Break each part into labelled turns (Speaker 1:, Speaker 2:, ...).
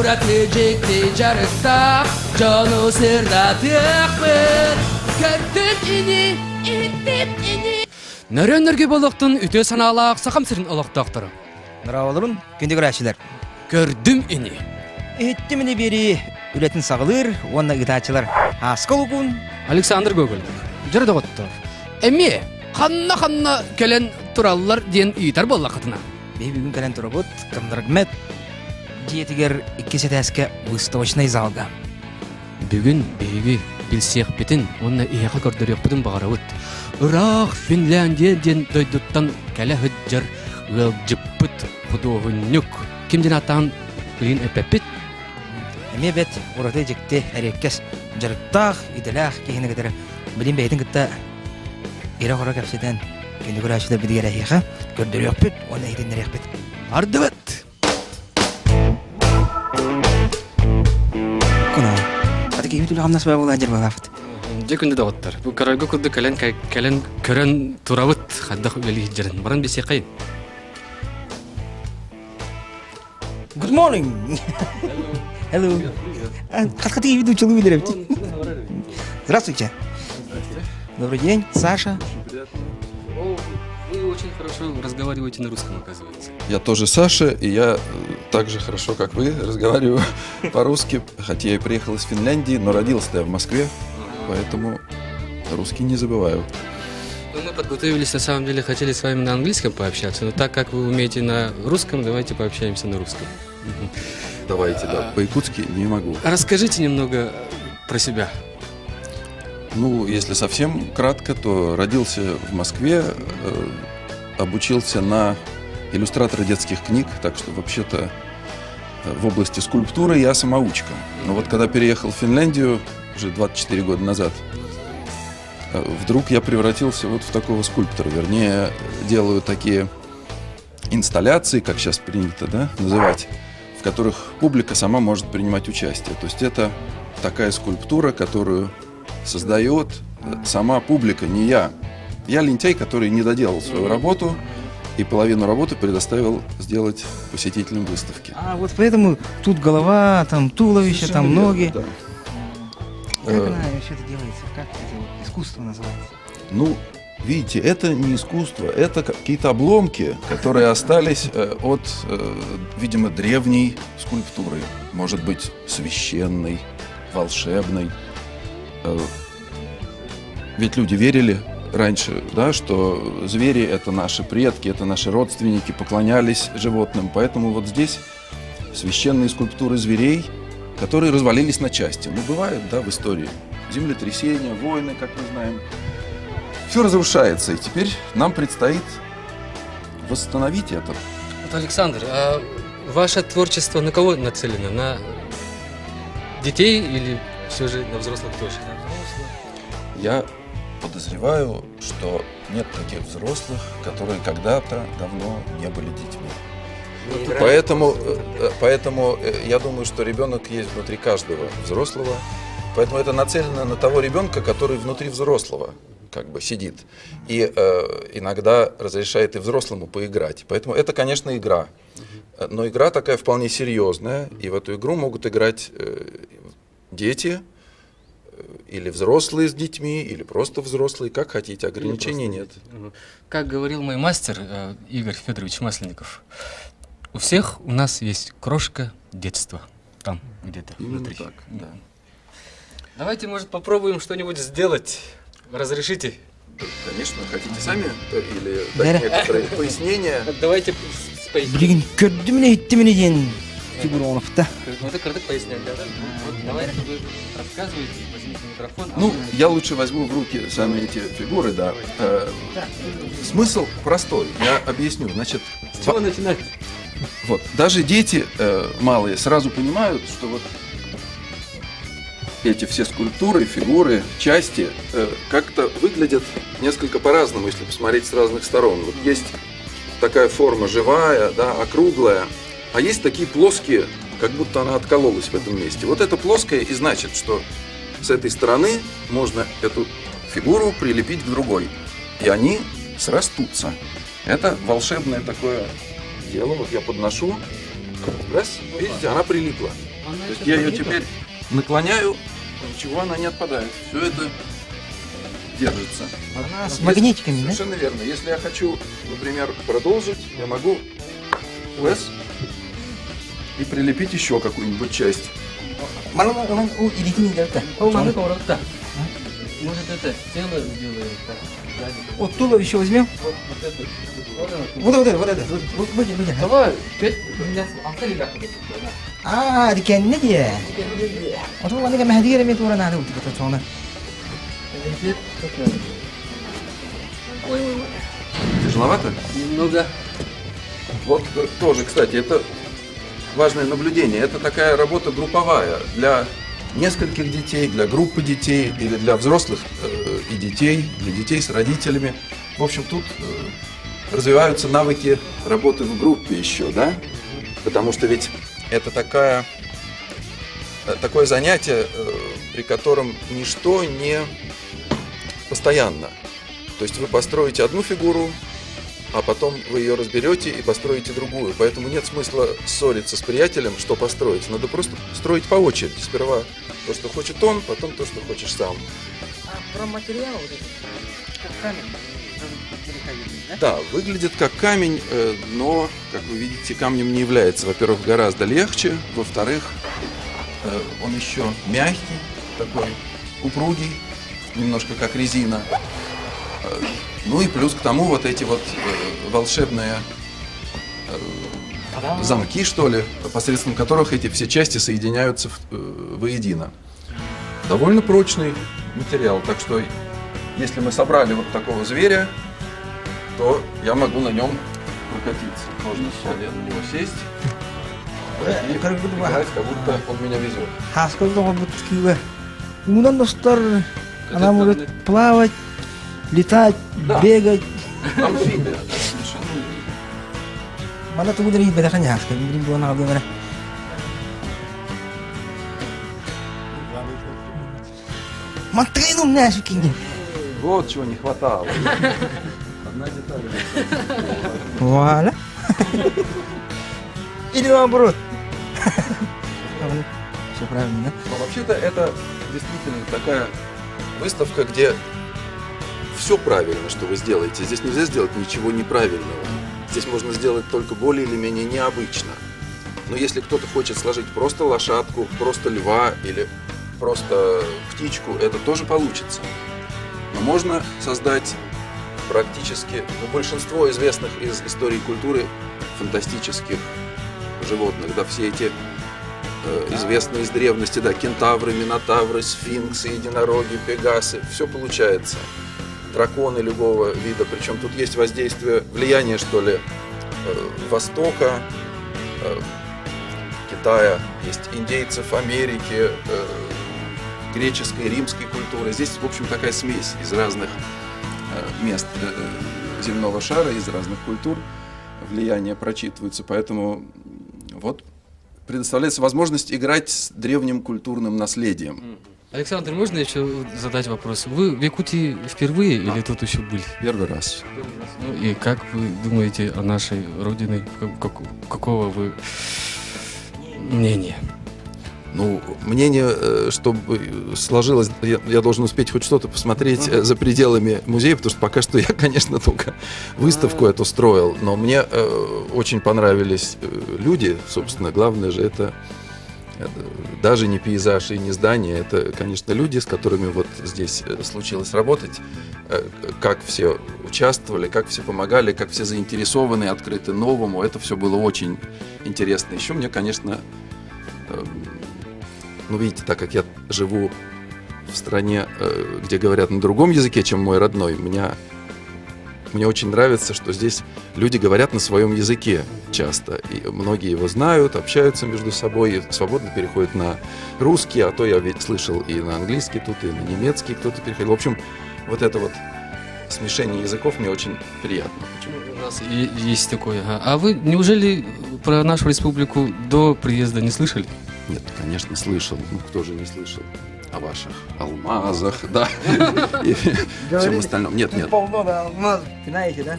Speaker 1: Üretecekti carıkta Canı sırdadıklar Gördüm ini İttim ini Nörenlerge balıktın Üte sanalak Sakam sırın olaktaktır
Speaker 2: Nıravalırın günde görəşçiler.
Speaker 1: Gördüm ini
Speaker 2: Ettimini beri ületin sağılır, onunla gıdaçılar. Haskal okun.
Speaker 1: Alexander Gogol Jırda gottur Emmi Kanna kelen turallar diyen iyitar bolla katına
Speaker 2: Бей бүгін кәлен тұрабыт, кымдыргмет. Диетігер иккесе тәске выставочный залга.
Speaker 1: Бүгін бейгі білсеқ бетін, онна иеға көрдірек бұдың бағарауыт. Ирақ Финляндия ден дойдуттан кәлі хүджар ұл жыппыт құдуғыннюк. Кімден аттаған үлін әпәппет?
Speaker 2: Әме бәт, орақтай жекте әреккес жарықтақ, иделақ кейіні кәдірі. Білін бәйтін күтті ирақ орақ әпседен күнді көрәшілер бідігер әйеға көрдірек бүт, оны әйден әрек бүт.
Speaker 1: Арды бәт!
Speaker 2: Күні, аты кейбі түлі қамнас бәй болған жер бағафыт.
Speaker 1: Жекінді дағыттар. Бұл қарайғы күрді кәлен көрін турабыт қаддақ өлі жырын. Баран бесе қайын.
Speaker 2: Good morning! Hello! Қатқаты кейбі түлі білдер әпті. Здравствуйте! Добрый день, Саша.
Speaker 1: Вы очень хорошо разговариваете на русском, оказывается.
Speaker 3: Я тоже Саша, и я так же хорошо, как вы, разговариваю по-русски. Хотя я и приехал из Финляндии, но родился я в Москве, поэтому русский не забываю.
Speaker 1: Ну, мы подготовились, на самом деле, хотели с вами на английском пообщаться, но так как вы умеете на русском, давайте пообщаемся на русском.
Speaker 3: Давайте, да, по-якутски не могу.
Speaker 1: Расскажите немного про себя.
Speaker 3: Ну, если совсем кратко, то родился в Москве, обучился на иллюстратора детских книг, так что вообще-то в области скульптуры я самоучка. Но вот когда переехал в Финляндию уже 24 года назад, вдруг я превратился вот в такого скульптора. Вернее, делаю такие инсталляции, как сейчас принято, да, называть, в которых публика сама может принимать участие. То есть это такая скульптура, которую создает сама публика, не я. Я лентяй, который не доделал свою работу и половину работы предоставил сделать посетителям выставки.
Speaker 2: А вот поэтому тут голова, там туловище, там ноги.
Speaker 3: Да.
Speaker 2: Как она все это делается? Как это вот искусство называется?
Speaker 3: Ну, видите, это не искусство, это какие-то обломки, которые остались от, видимо, древней скульптуры. Может быть, священной, волшебной. Ведь люди верили раньше, да, что звери — это наши предки, это наши родственники, поклонялись животным. Поэтому вот здесь священные скульптуры зверей, которые развалились на части. Ну, бывает, да, в истории. Землетрясения, войны, как мы знаем. Все разрушается, и теперь нам предстоит восстановить это.
Speaker 1: Вот, Александр, а ваше творчество на кого нацелено? На детей или все же на взрослых тоже?
Speaker 3: Я подозреваю, что нет таких взрослых, которые когда-то давно не были детьми. Поэтому я думаю, что ребенок есть внутри каждого взрослого. Поэтому это нацелено на того ребенка, который внутри взрослого как бы сидит. И иногда разрешает и взрослому поиграть. Поэтому это, конечно, игра. Но игра такая вполне серьезная. И в эту игру могут играть дети, или взрослые с детьми, или просто взрослые, как хотите, ограничений нет.
Speaker 1: Как говорил мой мастер Игорь Федорович Масленников, у всех у нас есть крошка детства, там где-то внутри.
Speaker 3: Так, да.
Speaker 1: Давайте, может, попробуем что-нибудь сделать. Разрешите?
Speaker 3: Конечно, хотите сами или дать некоторые пояснения?
Speaker 1: Давайте поясним.
Speaker 2: Блин, көрді мені етті мені ден фигуроновта.
Speaker 1: Ну, это круто пояснять, да? Вот давайте вы рассказывайте, возьмите микрофон.
Speaker 3: Ну, я лучше возьму в руки сами эти фигуры, да. Смысл простой, я объясню. Значит,
Speaker 1: с чего начинать?
Speaker 3: Вот, даже дети малые сразу понимают, что вот эти все скульптуры, фигуры, части как-то выглядят несколько по-разному, если посмотреть с разных сторон. Вот есть такая форма живая, да, округлая, а есть такие плоские, как будто она откололась в этом месте. Вот это плоское и значит, что с этой стороны можно эту фигуру прилепить к другой, и они срастутся. Это волшебное такое дело. Вот я подношу, раз, видите, она прилипла. То есть я ее теперь наклоняю, ничего она не отпадает. Все это держится.
Speaker 2: Она с магнитиками, да?
Speaker 3: Совершенно верно. Если я хочу, например, продолжить, я могу пресс и прилепить еще какую-нибудь часть.
Speaker 2: Иликин идет.
Speaker 1: Может, это тело сделаем?
Speaker 2: Вот туловище возьмем.
Speaker 1: Вот это.
Speaker 2: Вот это. Выйди.
Speaker 1: Давай, 5 остались.
Speaker 2: А, дикенне дие. Вот он ланга махдира ми тура надо вот это чона.
Speaker 3: Тяжеловато?
Speaker 1: Немного.
Speaker 3: Вот тоже, кстати, это важное наблюдение. Это такая работа групповая для нескольких детей, для группы детей или для взрослых и детей, для детей с родителями. В общем, тут развиваются навыки работы в группе еще, да? Потому что ведь это такое занятие, при котором ничто не постоянно. То есть вы построите одну фигуру, а потом вы ее разберете и построите другую. Поэтому нет смысла ссориться с приятелем, что построить. Надо просто строить по очереди. Сперва то, что хочет он, потом то, что хочешь сам.
Speaker 2: А про материал вот это, как камень.
Speaker 3: Да, выглядит как камень, но, как вы видите, камнем не является. Во-первых, гораздо легче. Во-вторых, он еще мягкий, такой упругий, немножко как резина. Ну и плюс к тому вот эти вот волшебные замки, что ли, посредством которых эти все части соединяются воедино. Довольно прочный материал, так что если мы собрали вот такого зверя, то я могу на нем прокатиться. Можно вполне на него сесть и играть, как будто он меня везет.
Speaker 2: Хаскольда вот такие. Умный достар. Она может плавать, летать,
Speaker 3: Да.
Speaker 2: бегать.
Speaker 3: Амфибия.
Speaker 2: Mana tuh dari bedanya haskell, beri buah naga gimana? Мантри ну мясики.
Speaker 3: Вот чего не хватало. Одна деталь.
Speaker 2: Вуаля. Или наоборот. Все правильно, да?
Speaker 3: Но вообще-то это действительно такая выставка, где все правильно, что вы сделаете. Здесь нельзя сделать ничего неправильного. Здесь можно сделать только более или менее необычно. Но если кто-то хочет сложить просто лошадку, просто льва или просто птичку, это тоже получится. Но можно создать практически большинство известных из истории культуры фантастических животных. Да, все эти известные из древности, да, кентавры, минотавры, сфинксы, единороги, пегасы, все получается. Драконы любого вида, причем тут есть воздействие, влияние, что ли, Востока, Китая, есть индейцев Америки, греческой, римской культуры. Здесь, в общем, такая смесь из разных мест земного шара, из разных культур. Влияние прочитываются, поэтому вот предоставляется возможность играть с древним культурным наследием.
Speaker 1: Александр, можно еще задать вопрос? Вы в Якутии впервые или тут еще были?
Speaker 3: Первый раз.
Speaker 1: Ну и как вы думаете о нашей родине? Какого вы мнения?
Speaker 3: Ну, мнение, чтобы сложилось, я должен успеть хоть что-то посмотреть за пределами музея, потому что пока что я, конечно, только выставку эту строил, но мне очень понравились люди, собственно, главное же это даже не пейзаж и не здание, это, конечно, люди, с которыми вот здесь случилось работать, как все участвовали, как все помогали, как все заинтересованы, открыты новому, это все было очень интересно. Еще мне, конечно, ну, видите, так как я живу в стране, где говорят на другом языке, чем мой родной, мне очень нравится, что здесь люди говорят на своем языке часто. И многие его знают, общаются между собой, и свободно переходят на русский, а то я ведь слышал и на английский тут, и на немецкий кто-то переходил. В общем, вот это вот смешение языков мне очень приятно.
Speaker 1: У нас есть такое. А вы неужели про нашу республику до приезда не слышали?
Speaker 3: Нет, конечно, слышал. Ну, кто же не слышал о ваших алмазах, да, и всем остальном. Нет.
Speaker 2: Полгода алмаз, знаете, да?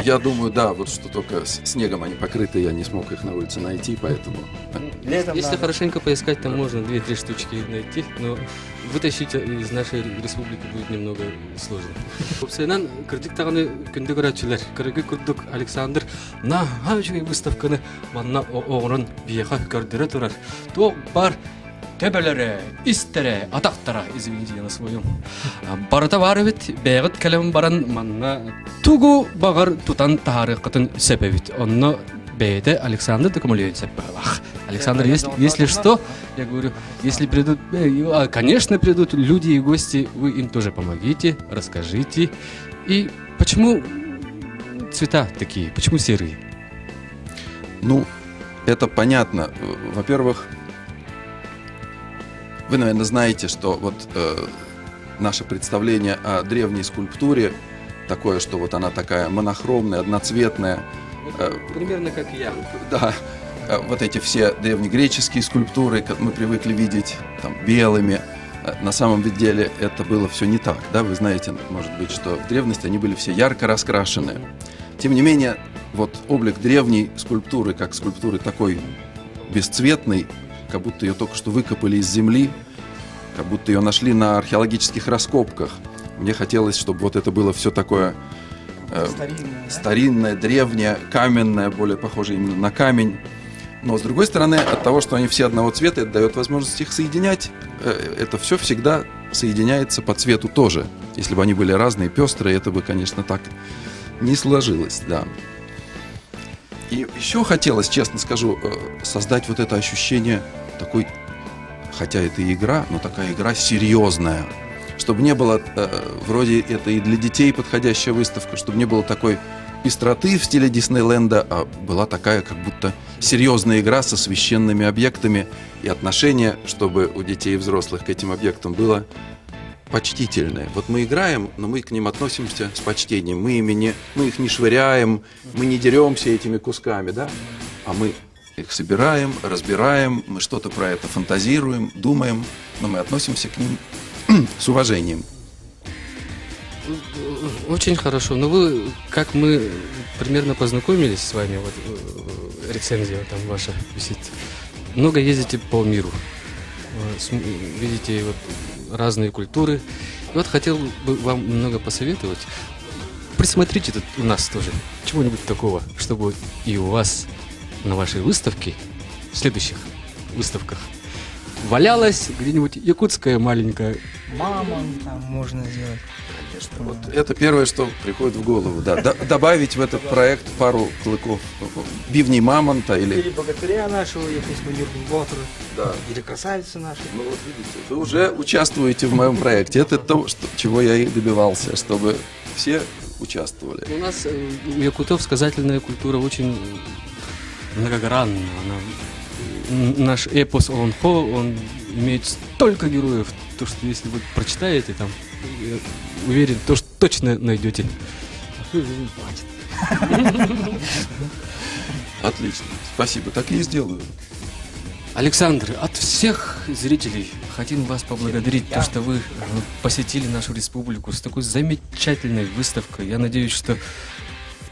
Speaker 3: Я думаю, да, вот что только снегом они покрыты, я не смог их на улице найти, поэтому...
Speaker 2: Летом
Speaker 1: Если
Speaker 2: надо.
Speaker 1: хорошенько поискать, там можно 2-3 штучки найти, но вытащить из нашей республики будет немного сложно. Сенан кырдык таганы күндө көрөчүлөр. Кыргы курдук Александр на хажы выставканы манна оғрын бияха көрдөрө турар. То бар төбөлөрө, истере, атактара, извините я на своем. Барыта бары бит, бегит келем баран манна тугу багар тутан тарыхтын себебит. Онно бейде Александр Докумулевич Саппах. Александр, если что, я говорю, если придут, конечно, придут люди и гости, вы им тоже помогите, расскажите. И почему цвета такие, почему серые?
Speaker 3: Ну, это понятно. Во-первых, вы, наверное, знаете, что вот наше представление о древней скульптуре такое, что вот она такая монохромная, одноцветная.
Speaker 1: Примерно как я.
Speaker 3: Да, вот эти все древнегреческие скульптуры, как мы привыкли видеть там белыми, на самом деле это было все не так, да, вы знаете, может быть, что в древности они были все ярко раскрашены. Тем не менее, вот облик древней скульптуры, как скульптуры такой бесцветной, как будто ее только что выкопали из земли, как будто ее нашли на археологических раскопках. Мне хотелось, чтобы вот это было все такое старинное, древнее, каменное, более похоже именно на камень. Но, с другой стороны, от того, что они все одного цвета, это дает возможность их соединять. Это все всегда соединяется по цвету тоже. Если бы они были разные, пестрые, это бы, конечно, так не сложилось, да. И еще хотелось, честно скажу, создать вот это ощущение такой, хотя это и игра, но такая игра серьезная. Чтобы не было, вроде это и для детей подходящая выставка, чтобы не было такой пестроты в стиле Диснейленда, а была такая как будто серьезная игра со священными объектами, и отношение, чтобы у детей и взрослых к этим объектам было почтительное. Вот мы играем, но мы к ним относимся с почтением. Мы их не швыряем, мы не деремся этими кусками, да? А мы их собираем, разбираем, мы что-то про это фантазируем, думаем, но мы относимся к ним с уважением.
Speaker 1: Очень хорошо. Но вы, как мы примерно познакомились с вами, вот рецензия там ваша висит, много ездите по миру, видите вот разные культуры. И вот хотел бы вам немного посоветовать. Присмотрите тут у нас тоже чего-нибудь такого, чтобы и у вас на вашей выставке, в следующих выставках, валялась где-нибудь якутская маленькая.
Speaker 2: Мамон там можно сделать.
Speaker 3: Вот это первое, что приходит в голову. Да. Добавить в этот проект пару клыков бивней мамонта
Speaker 2: Или богатыря нашего, якутского Юргенботера.
Speaker 3: Да.
Speaker 2: Или красавицы нашей.
Speaker 3: Ну вот видите, вы уже участвуете в моем проекте. Это то, чего я и добивался, чтобы все участвовали.
Speaker 1: У нас у якутов сказательная культура очень многогранна. Наш эпос Олонхо, он имеет столько героев, то что если вы прочитаете, там, я уверен, то что точно найдете.
Speaker 3: Отлично, спасибо, так и сделаю.
Speaker 1: Александр, от всех зрителей хотим вас поблагодарить, то, что вы посетили нашу республику с такой замечательной выставкой. Я надеюсь, что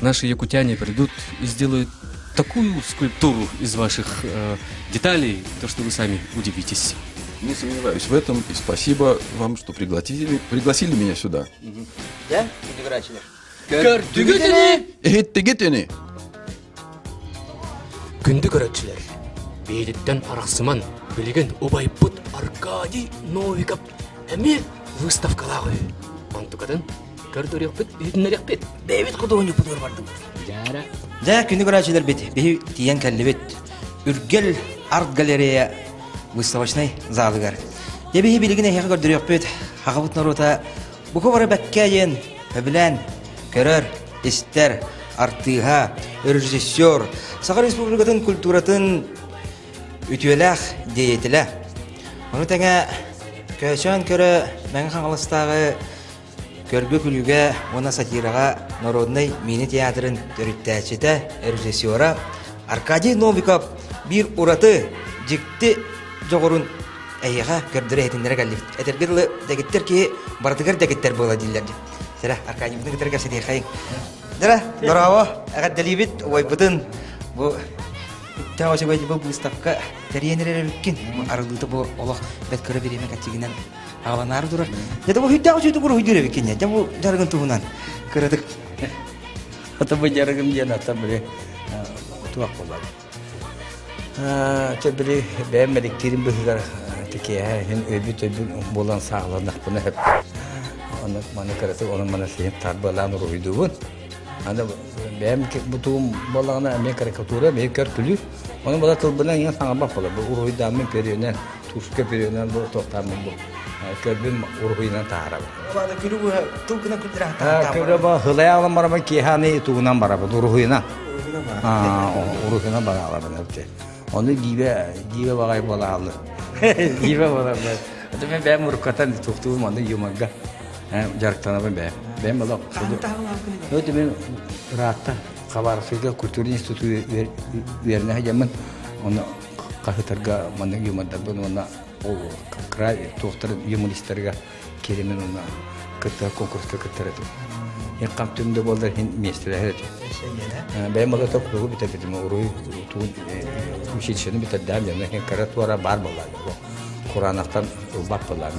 Speaker 1: наши якутяне придут и сделают такую скульптуру из ваших деталей, то, что вы сами удивитесь.
Speaker 3: Не сомневаюсь в этом, и спасибо вам, что пригласили меня сюда.
Speaker 2: Да? Күндү
Speaker 1: Күнді көрәтшілер, бейдеттен арақсыман білген обайпыт Аркадий Новиков әме выставкалағы. Антықадан көрдірек біт, бейдінерек біт.
Speaker 2: Бейбит кудуғын юпудур бардым.
Speaker 1: Жара.
Speaker 2: Да, күнді көрәчілер бет. Бейбі тиен кәлі бет. Үргел арт-галерея выставочный залыгар. Дебейі білігіне хеқі көрдірек бет. Хақыбыт нарута бұқы бары бәккәйен, өбілән, көрір, істер, артыға, режиссер, Сахар Республикатын культуратын үтүеләх дейетілі. Оны тәңә көшен көрі мәңі қаңғылыстағы көргі күліге, оны сатираға народный мини театрын төріттәчеті режиссера Аркадий Новиков бір ураты жекті жоғырын әйеға көрдірі әтіндері кәліп. Әтергерлі дәгеттер ке бардығыр дәгеттер бола дейлерді. Сәрі Аркадий бұны кітер кәсі дейхайын. Дара, дораво, агаддалибит, ойбутын. Бу таушы бай бу буставка теренерер биккен. Арылды бу олох бет көрө береме катчигинен агаланар дурар. Жада бу хүйдө чүйдө бу хүйдө биккен. Жада бу жаргын тугунан көрөдүк.
Speaker 4: Ата бу жаргын ден ата бире туак болар. Тебири бемеликтерин быгар тике хен өбүт болан сагланак буны хеп. Аны маны караты onun мана сен тарбалан ройдубун. Аны бем бутум балана мен карикатура мен кертүлү. Оны бала турбунан ян саңа бак болар. Бу ройда мен периоден тушка периоден бу токтамын бу. Көрбүн ургуйнан таарабы.
Speaker 2: Бада күлүгү тугуна күлдүрө
Speaker 4: Көрө ба хылаягын барабы кеханы тугунан барабы ургуйна. Ургуйна барабы нәпте. Оны диве багай балалы. Диве балалы. Аты мен бәм уркатан токтуум аны юмага. Жарктанабы бәм. Бәм бала. Өтө мен ратта Хабаровскийге культурный институт верне хажамын. Оны кахытарга маны юмадарды оны ол край тоқтар юмористерге керемен оны кытта конкурска кыттырды. Я камтымда болдар хин местелер. Бәм бала токтугу битәбидим уруй туун училищені битәдәм яна хин каратуара бар болар. Куранактан бап болар.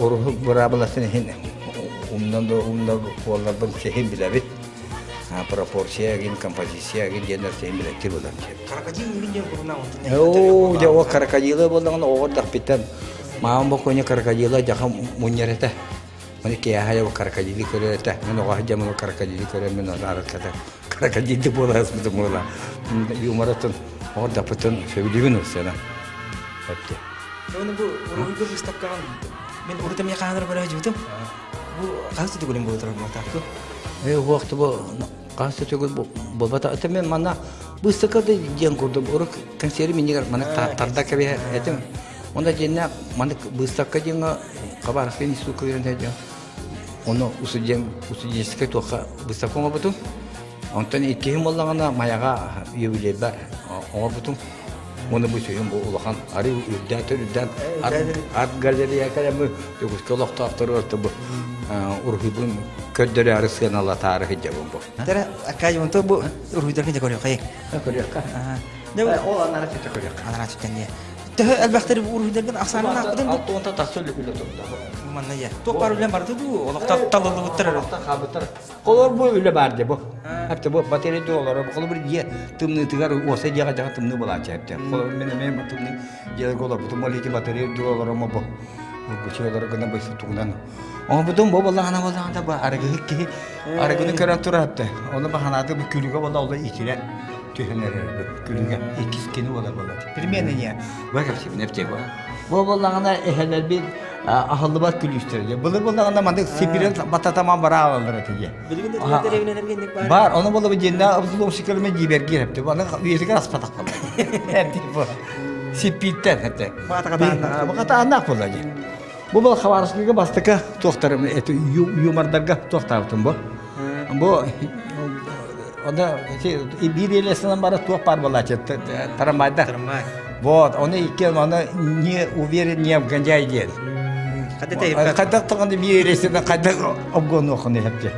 Speaker 4: Урух бурабаласын хин умнан болар бул сехин билебит. Пропорция ген композиция ген дендер сехин билектер болар.
Speaker 2: Каракадил мине курна отын.
Speaker 4: О, жао каракадилы болған оғырдақ биттен. Маған бұл көне каракадилы жақын мұнереті. Оны кей ағайы каракадилы көрерті. Мен оға жамын каракадилы көрер, мен оны арыққады. Каракадилы болағыз бұдым ола. Юмаратын оғырдақ біттен сөйлеген өсені. Әпте.
Speaker 2: Оны бұл ұруйды бұстапқан, мен ұрытым яқағаныр бәрі жүйтім. Бұл қағысы түгілін бұл тұрып мұқтақы?
Speaker 4: Оқты бұл қағысы түгіл болбата. Өті мен мана бұстықады ден көрдім. Ұрық консері менегер мана тарда кәбе әтім. Онда женне мана бұстаққа денгі Хабаровский институт көрген әді. Оны ұсы денсікай тоққа бұстаққа оңа бұтым. Онтан еткейім болағына маяға еуілер бар. Оңа бұтым. Оны бұл сөйін бұл ұлақан. Ары үрдән арт галерея кәлемі өкізкі ұлақты автыры өрті бұл. Урхибун көддөрү арысын алла тарихи жабын бұл.
Speaker 2: Дара, акай онто бұл ұруйдарға жа көрек қайық.
Speaker 4: Көрекка. Ол анара сөйті көрекка.
Speaker 2: Анара сөйттен де. Төхі әлбәқтері ұруйдарға ақсарын ақпыдың бұл?
Speaker 4: Алтуынта тақсөлі күлі тұрды.
Speaker 2: Манна я. Тоқ бар өлен барды бұл, олақта талылы бұттыр әрі.
Speaker 4: Қабыттыр. Қолар бұл өлі барды бұл. Әпті бұл батарея жоғылары бұл. Қолы бір е тымны тығар осы жаға тымны болачы әпті. Қолы мен тымны жер қолар бұл. Молеті батарея жоғылары ма бұл. Көшелері ғына бұйсы тұғынан. Оң бұдың бұл болағанда бұл арығыны көрін тұр әпті. Оны бағанады бұл күлігі бұл олда итілер. Tühünleri külüge ikizkeni olarak. Bilmeyen ya. Bakın şimdi nefte bu. Bu bolağına ehler bir ahıllı bat külüstürüyor. Bunu bolağına mantık sipirin batataman bara alır etiye.
Speaker 2: Bilginde de evine ergenlik var.
Speaker 4: Var onu bola bir cennet abzulum şekerime giber giripti. Bana üyesi kadar aspatak kaldı. Hep bu. Sipitten hatta. Bu kata anak bolacak. Bu bol Xabarovskiyga bastıka toxtarım eti yumardarga toxtardım bu. Bu onda bir elesinden bara tuğ par bolaçı tramvayda. Вот, оны иккен, оны не уверен, не обгоняй дед. Когда тоғанды bir елесіне қайда обгон оқыны хепте.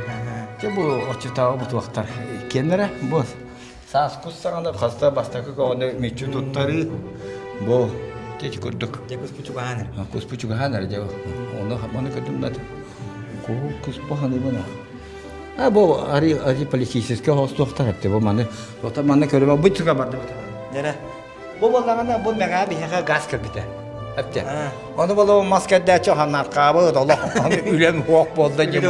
Speaker 4: Bu очытауы бұт уақыттар. Кенері, bu саас құссағанда қаста бастақы оны мечу тұттары. Bu keçi көрдік. Күс пүчігі ғаныр. Оны көрдім дады. Күс бұғаны бұна. Bu ari политический hostuqtar hepti bu mani. Toqta mani körüme bu çıqa bardı.
Speaker 2: Nere?
Speaker 4: Bu bolağına bu meğabi heqa gaz köpüte. Hepti. Onu bolu Moskvada çok anarqabı dola. Onu ülem hoq boldu gibi.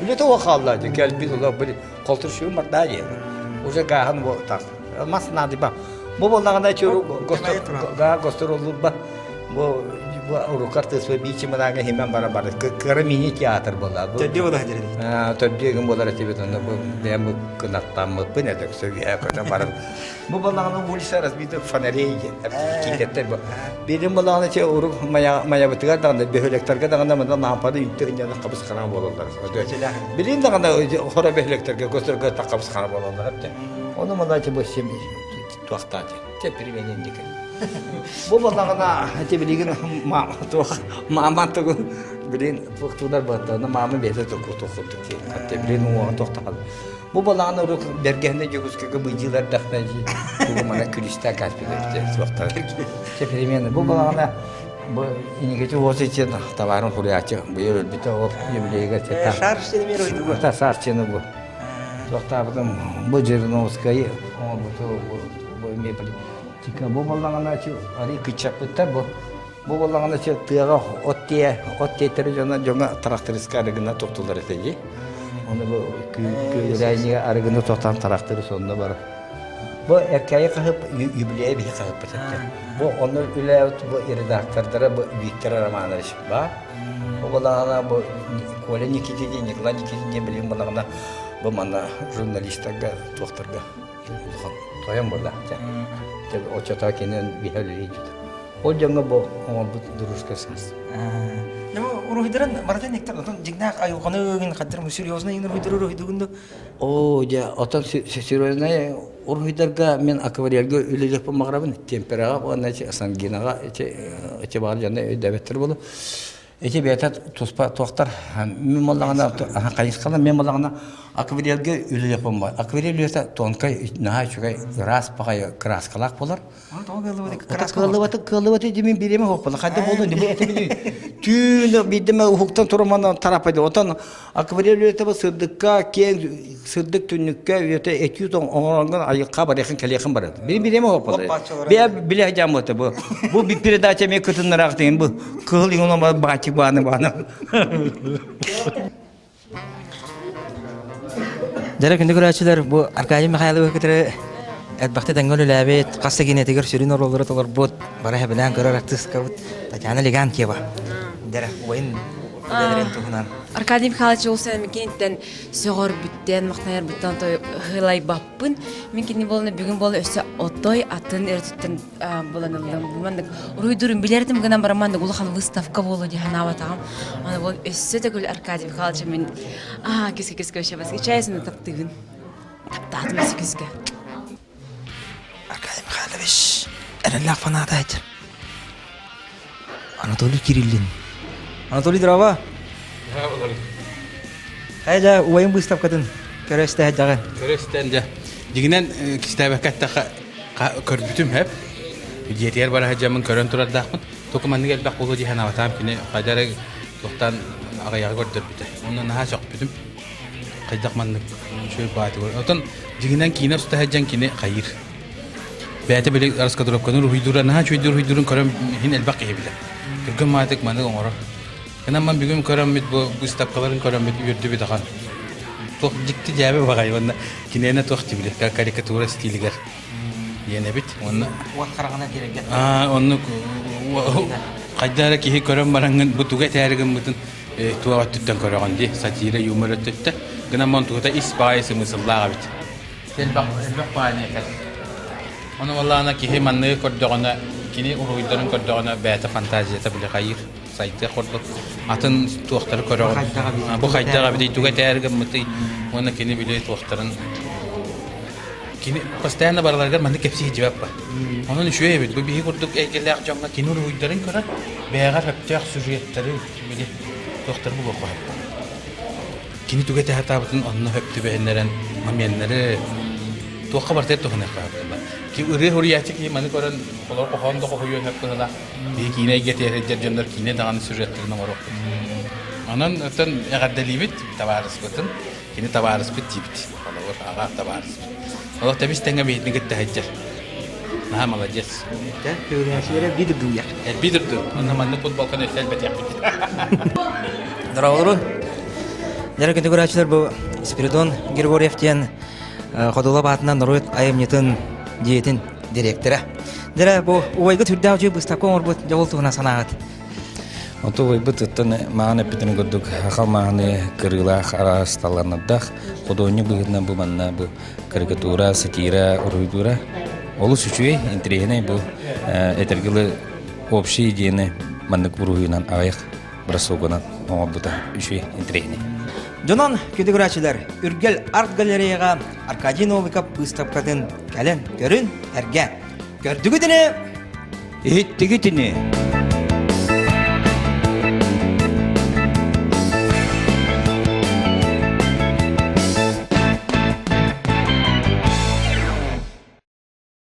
Speaker 4: Üle to xalladı. Gel biz ola bir qoltur şu mardaye. Oja gahan bu taq. Mas nadi ba. Bu bolağına çuru gostorolu ba. Bu Urukartız ve biçimlerine hemen beraber kırmini tiyatr bolar.
Speaker 2: Teddi o da hacı.
Speaker 4: Teddi gün bolar tibetinde bu benim kınaktan mı pınedik söylüyor kadar var. Bu balağını buluşarız bir de faneriye kilitler bu. Benim balağını şey Uruk maya bitiyor da behülekler kadar da ne yapardı yürütünce de kapısı karan bolarlar. Benim de kadar hora behülekler göster kadar kapısı karan bolarlar. Onu madalya bu şimdi tuaktacı. Tepkilerini dikkat. Bu balağına tebliğin mamatı Bilin fıktılar battığında mamı bete tokutuk. Hatta bilin o toktakal. Bu balağın oruk bergende göküskü bu yıllar daktaji. Bu bana külüste kaçpıdır. Toktar. Çeferimen bu balağına bu inigeci olsa için tavarın huriyatı. Bu yıl bite o yubileye geçer.
Speaker 2: Şar işte bir oydu bu.
Speaker 4: Ta sarçını bu. Toktar bu Jirinovskayı o bu mebel. Tika bu balağına çı ari kıçapıtta bu. Bu balağına çı tığa ottiye televizyonda jonga traktoriska arıgına toktular eteci. Onu bu köylerine arıgına toktan traktörü sonunda var. Bu erkeğe kahıp yübileye bir kahıp patatya. Bu onu üle bu redaktördere bu Viktor Romanovich var. O balağına bu Kolen Nikitiji, Nikolay Nikitiji bilin balağına bu mana jurnalistga doktorga. Toyam burada. O çatakinin bir hali. O jonga bu duruska sas.
Speaker 2: Nima uruhidaran maratan nektar otan jignak ayu qanagin qadar seriosna yin uruhidugundu.
Speaker 4: O ya otan seriosna uruhidarga men akvariyalga ülejek bu magrabın temperaga ona asan ginaga eçe bağlı janda davettir bolu. Eçe betat tospa toxtar men mollagana qayıs qalan men mollagana akvariyalga ülejek bu var. Akvariyal esa tonkay naha çugay ras pagay kraskalak bolar. Kılıvatı demin birime hoppalı. Hadi oldu ne bu etebili. Tüyünü bidime hukuktan turmandan tarafaydı. Otan akvariyel üretebe sırdıkka ken sırdık tünlükka ürete etiyuton orangan ayıkka var yakın kale yakın var. Benim birime hoppalı. Bir bile jamotı bu. Bu bir передача me kıtınlar aktın bu. Kıl yoluna bahçı bana.
Speaker 2: Jara kendi görüşler bu Arkadiy Mikhailov kitere etbaqte dengol labet qasta genetiker sürün orolları tolar bot bara hebelan görer artist kabut tajana legan keba. Dere oyun deren tuhunan.
Speaker 5: Arkadiy Mikhailович olsa mümkünten söğür bütten maqtayar bütten toy hılay bappın mümkün bolna bugün bol öse otoy atın ertitten bolanıldım bulmandık ruydurun bilerdim gana baramandık ulu hal выставка bolu diye hanavatağım ana bol öse de gül Arkadiy Mikhailович men keske şabas çaysını taptığın taptatım keske
Speaker 2: Arkadiy Mikhailович erelak fanata eter. Anatoly Kirillin. Anatoly Drava. Hayda oyun выставкадан көрөстө жаган.
Speaker 1: Көрөстен же. Дигинен кистебеккатта көрбүтүм хеп. Жетер бара хажамын көрөн турар дакмын. Токуманды келбек болу дихана ватам кини кайдара токтан агаяга көрдөр бите. Оны наха чок бүтүм. Кайдак манны шөй бааты көр. Отон дигинен кине уста хажан кини кайыр. Бәте белек раскадровканы руйдура наха чөйдүрүн көрөм хин элбак ебиле. Кыргын маатык маны оңоро. Кына мен бүгүн көрөммүт бу выставкаларын көрөммүт үрдү бит аган. Тох дикти жабы багай онда кинене тох тибиле карикатура стилигер. Йене бит онна.
Speaker 2: Уат карагана керекке.
Speaker 1: Онну кайдара ки көрөм барангын бу туга тәригин мутун туга туттан көрөгөн ди сатира юмор өттүттө. Кына мен туга испай смысллага бит. Элбак бааны кет. Аны валлана ки манны көрдөгөнө кини уруйдарын көрдөгөнө бәте фантазията биле кайыр. Сайты хордо атын туактары көрөгөн. Бу кайдага бит туга тәригин мути оны кини биле туактарын кини постоянно барларга манды кепси жибап бар. Onun şöyle bir bu bir kurduk egeler canla kinur uydarın kara beğer hepçak sürüyetleri bile doktor bu bakıyor. Kini tugete hatabatın onu hepti beğenlerin mamenleri to haber te to ne kadar. Ki ürü huriyatı ki manı koran kolor kohan da koyuyor hep kadar. Bir kine getir canlar kine dağın sürüyetlerine var o. Anan öten eğer delimit tavarız batın kini tavarız bitibit. Kolor ağa tavarız. Allah tabii stenge bir ne gitti Nah, молодец.
Speaker 2: Да, görüşlere bidirdi ya.
Speaker 1: Bidirdi. Ona manlı futbol kanı elbet yaptı.
Speaker 2: Дорогой. Jara kendi görüşler bu Spiridon Grigoryev diyen Xodola batından Noruet Ayemnet'in diyetin direktörü. Jara bu oyga türdavcı bu stakon orbut javultuğuna sanaat.
Speaker 6: Ото вайбыт ыттан мааны питин көрдүк хакал мааны кырылах арасталарнадах ходони быгына бу манна бу карикатура сатира уруйдура олус үчүе интерене бу этергиле общий идеяны маннык буруйунан аяк брасогонан оңобута үчүе интерене
Speaker 2: Жонон kendi görüşler Ürgel Art Galeriyaga Arkadiy Novikov выставкадан кален көрүн эрге. Көрдүгү дине.
Speaker 4: Ettigi tini.